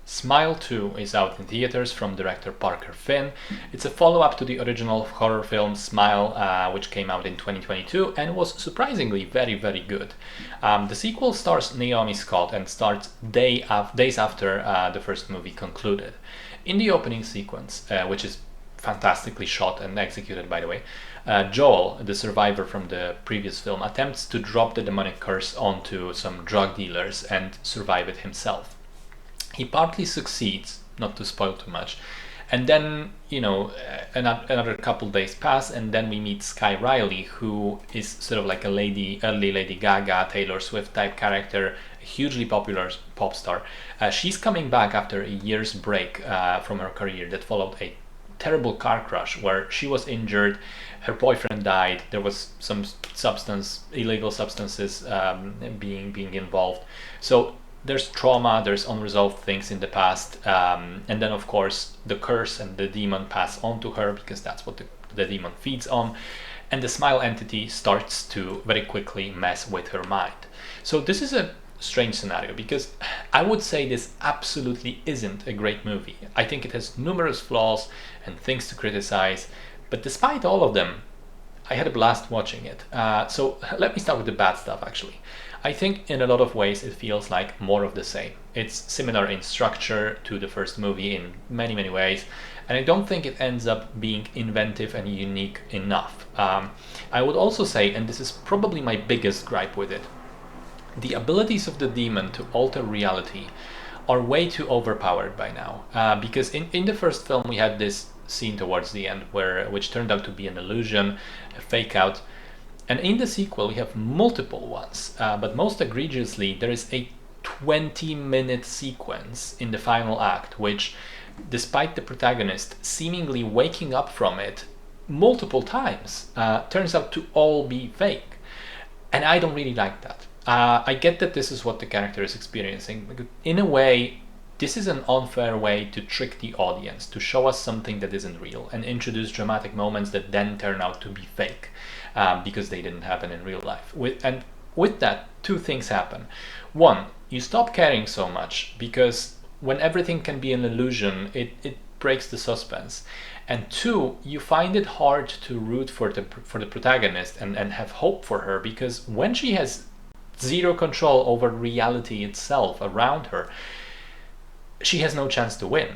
Smile 2 is out in theaters from director Parker Finn. It's a follow-up to the original horror film Smile, which came out in 2022 and was surprisingly very, very good. The sequel stars Naomi Scott and starts days after the first movie concluded. In the opening sequence, which is fantastically shot and executed, by the way, Joel, the survivor from the previous film, attempts to drop the demonic curse onto some drug dealers and survive it himself. He partly succeeds, not to spoil too much, and then, another couple days pass, and then we meet Skye Riley, who is sort of like early Lady Gaga, Taylor Swift type character, a hugely popular pop star. She's coming back after a year's break from her career that followed a terrible car crash where she was injured, her boyfriend died, there was some illegal substances being involved. So there's trauma, there's unresolved things in the past, and then of course the curse and the demon pass on to her because that's what the demon feeds on, and the smile entity starts to very quickly mess with her mind. So this is a strange scenario because I would say this absolutely isn't a great movie. I think it has numerous flaws and things to criticize, but despite all of them, I had a blast watching it. So let me start with the bad stuff actually. I think in a lot of ways it feels like more of the same. It's similar in structure to the first movie in many, many ways, and I don't think it ends up being inventive and unique enough. I would also say, and this is probably my biggest gripe with it, the abilities of the demon to alter reality are way too overpowered by now. Because in the first film we had this scene towards the end which turned out to be an illusion, a fake out. And in the sequel, we have multiple ones, but most egregiously, there is a 20-minute sequence in the final act, which, despite the protagonist seemingly waking up from it multiple times, turns out to all be fake. And I don't really like that. I get that this is what the character is experiencing, but in a way, this is an unfair way to trick the audience, to show us something that isn't real and introduce dramatic moments that then turn out to be fake. Because they didn't happen in real life. With that, two things happen. One, you stop caring so much because when everything can be an illusion, it breaks the suspense. And two, you find it hard to root for the protagonist and have hope for her because when she has zero control over reality itself around her, she has no chance to win.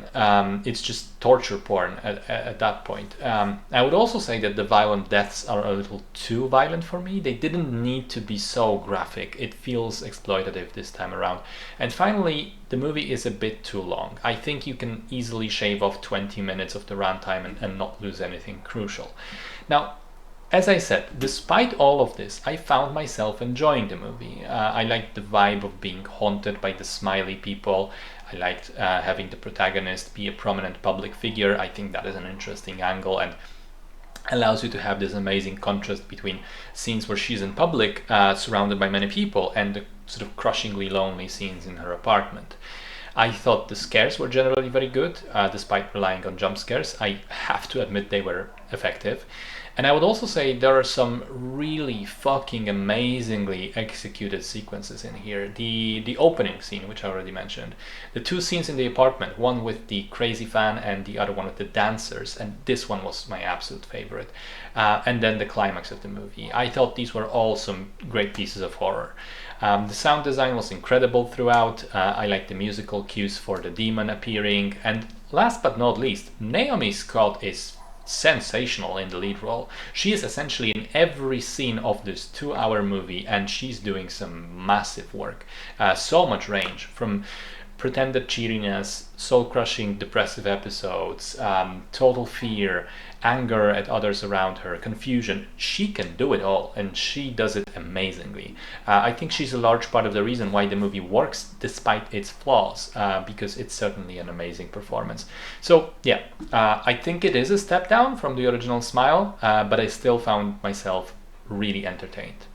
It's just torture porn at that point. I would also say that the violent deaths are a little too violent for me. They didn't need to be so graphic. It feels exploitative this time around. And finally, the movie is a bit too long. I think you can easily shave off 20 minutes of the runtime and not lose anything crucial. Now, as I said, despite all of this, I found myself enjoying the movie. I liked the vibe of being haunted by the smiley people. I liked having the protagonist be a prominent public figure. I think that is an interesting angle and allows you to have this amazing contrast between scenes where she's in public, surrounded by many people, and the sort of crushingly lonely scenes in her apartment. I thought the scares were generally very good, despite relying on jump scares. I have to admit they were effective. And I would also say there are some really fucking amazingly executed sequences in here. The opening scene, which I already mentioned, the two scenes in the apartment, one with the crazy fan and the other one with the dancers, and this one was my absolute favorite. And then the climax of the movie. I thought these were all some great pieces of horror. The sound design was incredible throughout. I liked the musical cues for the demon appearing. And last but not least, Naomi Scott is sensational in the lead role. She is essentially in every scene of this 2-hour movie and she's doing some massive work. So much range from pretended cheeriness, soul-crushing depressive episodes, total fear, anger at others around her, confusion. She can do it all and she does it amazingly. I think she's a large part of the reason why the movie works despite its flaws, because it's certainly an amazing performance. So yeah, I think it is a step down from the original Smile, but I still found myself really entertained.